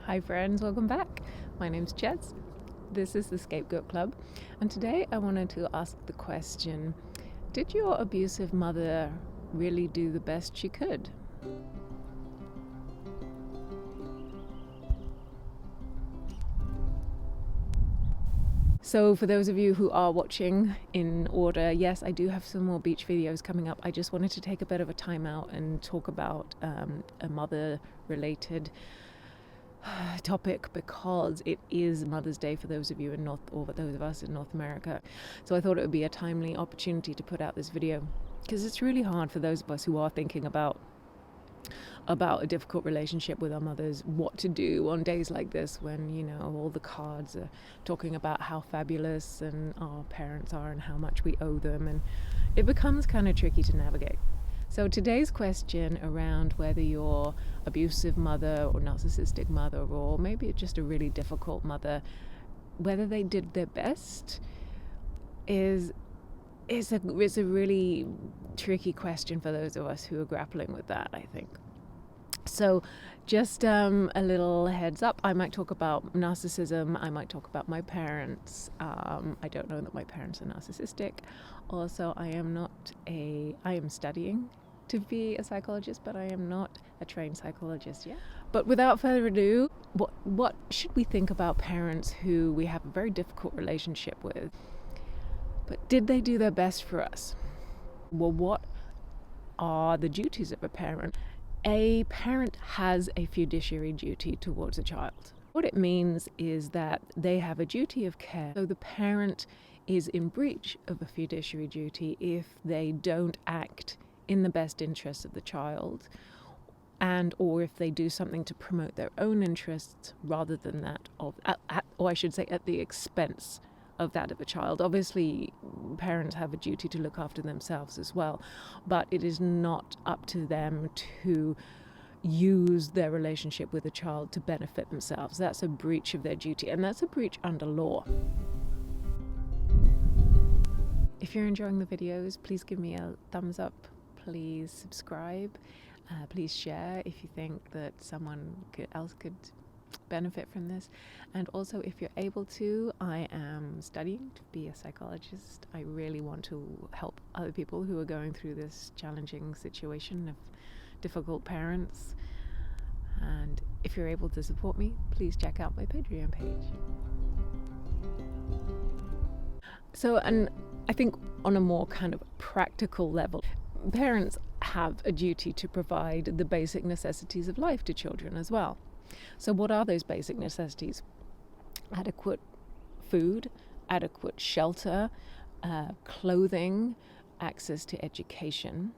Hi friends, welcome back. My name's Jess. This is the Scapegoat Club, and today I wanted to ask the question, did your abusive mother really do the best she could? So for those of you who are watching in order, yes, I do have some more beach videos coming up. I just wanted to take a bit of a time out and talk about a mother-related topic because it is Mother's Day for those of you in those of us in North America. So I thought it would be a timely opportunity to put out this video because it's really hard for those of us who are thinking about a difficult relationship with our mothers, what to do on days like this when, you know, all the cards are talking about how fabulous and our parents are and how much we owe them, and it becomes kind of tricky to navigate. So today's question around whether your abusive mother or narcissistic mother, or maybe just a really difficult mother, whether they did their best is a really tricky question for those of us who are grappling with that, I think. So just a little heads up, I might talk about narcissism, I might talk about my parents. I don't know that my parents are narcissistic. Also, I am studying to be a psychologist, but I am not a trained psychologist yet. But without further ado, what should we think about parents who we have a very difficult relationship with? But did they do their best for us? Well, what are the duties of a parent? A parent has a fiduciary duty towards a child. What it means is that they have a duty of care. So the parent is in breach of a fiduciary duty if they don't act in the best interests of the child, or if they do something to promote their own interests rather than that of, or I should say, at the expense of that of a child. Obviously, parents have a duty to look after themselves as well, but it is not up to them to use their relationship with a child to benefit themselves. That's a breach of their duty, and that's a breach under law. If you're enjoying the videos, please give me a thumbs up. Please subscribe. Please share if you think that someone else could benefit from this. And also, if you're able to, I am studying to be a psychologist. I really want to help other people who are going through this challenging situation of difficult parents. And if you're able to support me, please check out my Patreon page. So, and I think on a more kind of practical level, parents have a duty to provide the basic necessities of life to children as well. So what are those basic necessities? Adequate food, adequate shelter, clothing, access to education,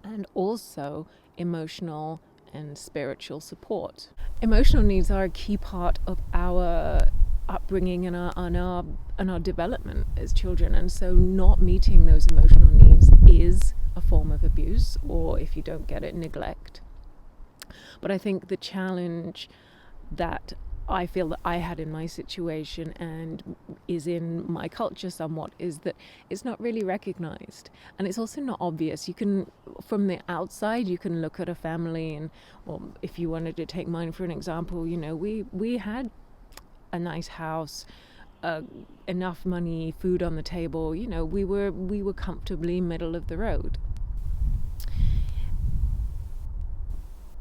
and also emotional and spiritual support. Emotional needs are a key part of our upbringing and our development as children, and so not meeting those emotional needs is a form of abuse, or if you don't get it, neglect. But I think the challenge that I feel that I had in my situation and is in my culture somewhat is that it's not really recognized, and it's also not obvious. You can, from the outside, you can look at a family and, well, if you wanted to take mine for an example, you know, we had a nice house, enough money, food on the table, you know, we were comfortably middle of the road.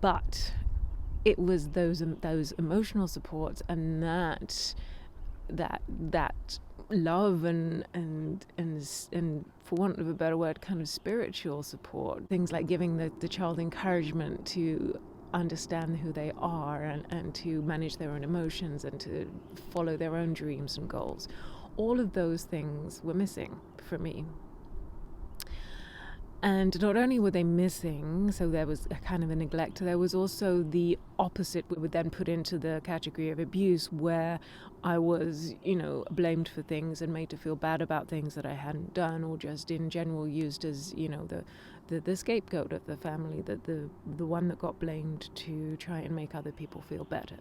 But it was those emotional supports and that love and for want of a better word, kind of spiritual support. Things like giving the child encouragement to understand who they are and to manage their own emotions and to follow their own dreams and goals. All of those things were missing for me. And not only were they missing, so there was a kind of a neglect, there was also the opposite we would then put into the category of abuse, where I was, you know, blamed for things and made to feel bad about things that I hadn't done, or just in general used as, you know, the scapegoat of the family, the one that got blamed to try and make other people feel better.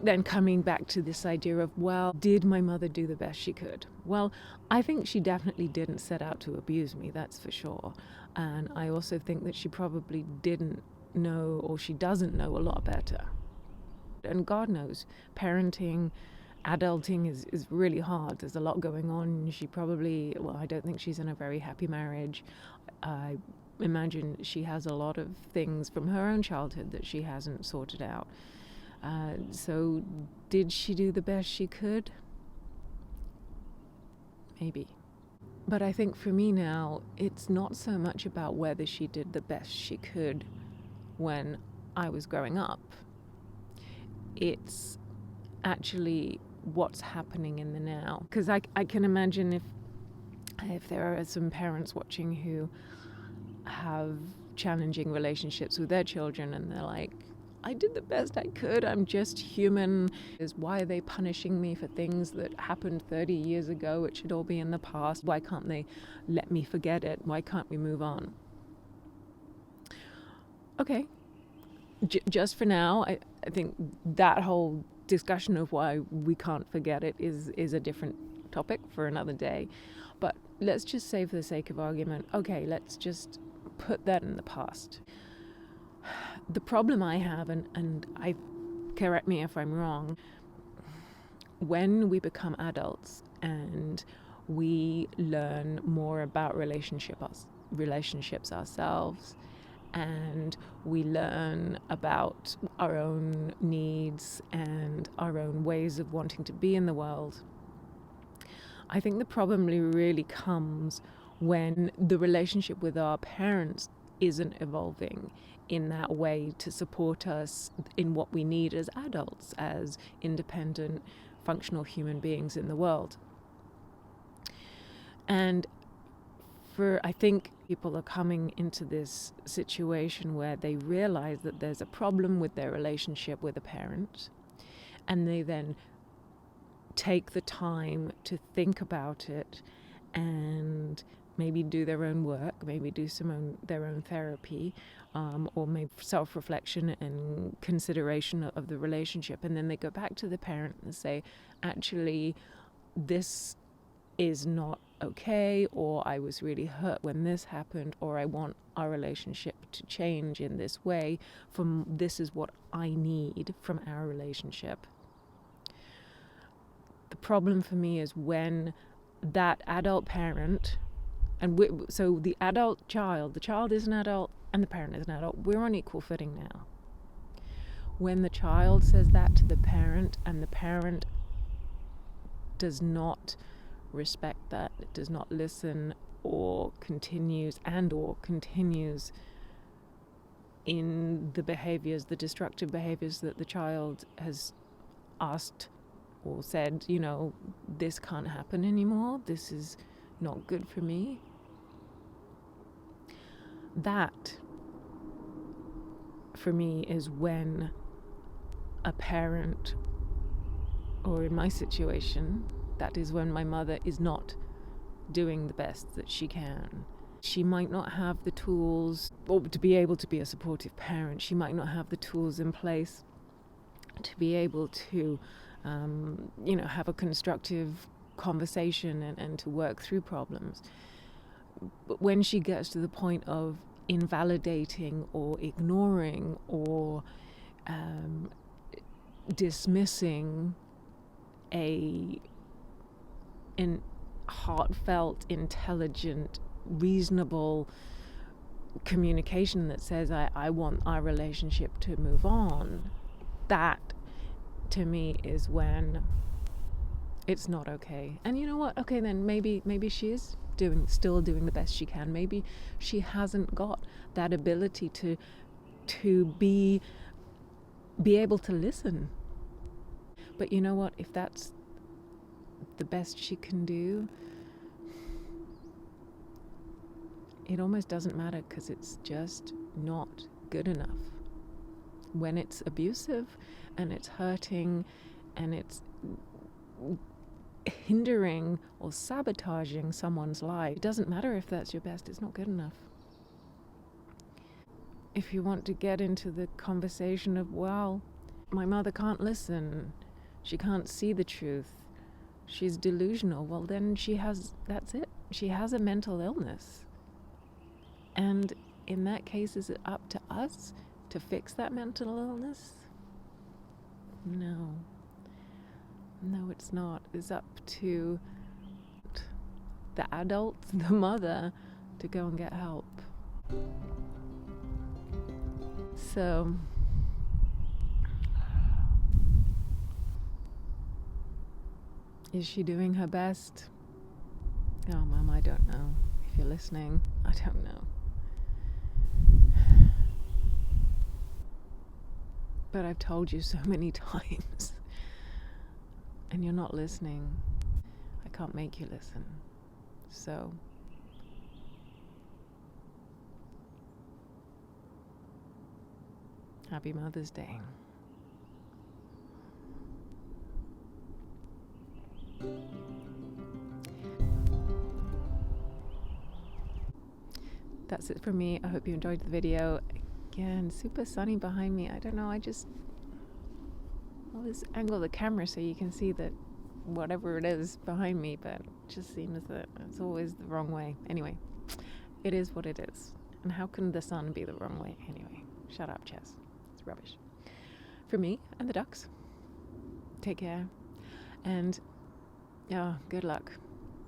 then coming back to this idea of, well, did my mother do the best she could? Well, I think she definitely didn't set out to abuse me, that's for sure. And I also think that she probably didn't know, or she doesn't know, a lot better. And God knows, parenting, adulting is really hard. There's a lot going on. She probably, well, I don't think she's in a very happy marriage. I imagine she has a lot of things from her own childhood that she hasn't sorted out. So did she do the best she could? Maybe. But I think for me now, it's not so much about whether she did the best she could when I was growing up. It's actually what's happening in the now. Because I can imagine if there are some parents watching who have challenging relationships with their children and they're like, I did the best I could, I'm just human. Why are they punishing me for things that happened 30 years ago? It should all be in the past. Why can't they let me forget it? Why can't we move on? Okay, just for now, I think that whole discussion of why we can't forget it is a different topic for another day. But let's just say, for the sake of argument, okay, let's just put that in the past. The problem I have, and I correct me if I'm wrong, when we become adults and we learn more about relationships ourselves, and we learn about our own needs and our own ways of wanting to be in the world, I think the problem really comes when the relationship with our parents isn't evolving in that way to support us in what we need as adults, as independent, functional human beings in the world. And I think people are coming into this situation where they realize that there's a problem with their relationship with a parent, and they then take the time to think about it and maybe do their own work, maybe do their own therapy, or maybe self-reflection and consideration of the relationship. And then they go back to the parent and say, actually, this is not okay, or I was really hurt when this happened, or I want our relationship to change in this way, this is what I need from our relationship. The problem for me is when that adult parent, so the child is an adult and the parent is an adult, we're on equal footing now. When the child says that to the parent and the parent does not respect that, it does not listen, or continues in the destructive behaviors that the child has asked or said, this can't happen anymore, this is not good for me. That, for me, is when a parent, or in my situation, that is when my mother is not doing the best that she can. She might not have the tools, or to be able to be a supportive parent, she might not have the tools in place to be able to have a constructive conversation and to work through problems. But when she gets to the point of invalidating or ignoring or dismissing a heartfelt, intelligent, reasonable communication that says, I want our relationship to move on, that to me is when it's not okay. And you know what? Okay, then maybe she is still doing the best she can. Maybe she hasn't got that ability to be able to listen. But you know what? If that's the best she can do, it almost doesn't matter, because it's just not good enough. When it's abusive and it's hurting and it's hindering or sabotaging someone's life, it doesn't matter if that's your best, it's not good enough. If you want to get into the conversation of, well, my mother can't listen. She can't see the truth. She's delusional. Well, then that's it. She has a mental illness. And in that case, is it up to us to fix that mental illness? No. No, it's not. It's up to the adult, the mother, to go and get help. So, is she doing her best? Oh, Mum, I don't know. If you're listening, I don't know. But I've told you so many times, and you're not listening. I can't make you listen. So, happy Mother's Day. That's it from me. I hope you enjoyed the video. Again, super sunny behind me. I don't know, I'll just angle the camera so you can see that whatever it is behind me, but it just seems that it's always the wrong way. Anyway, it is what it is. And how can the sun be the wrong way? Anyway, shut up, Chess. It's rubbish. For me and the ducks, take care. And good luck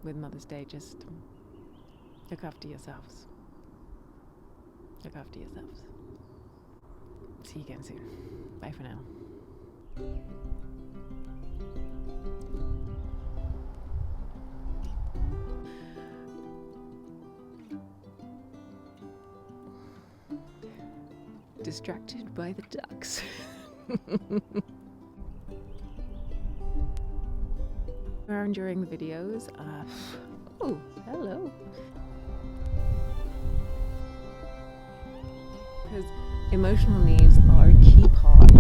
with Mother's Day. Just look after yourselves. Look after yourselves. See you again soon. Bye for now. Distracted by the ducks. Around during the videos. Oh, hello. Because emotional needs are a key part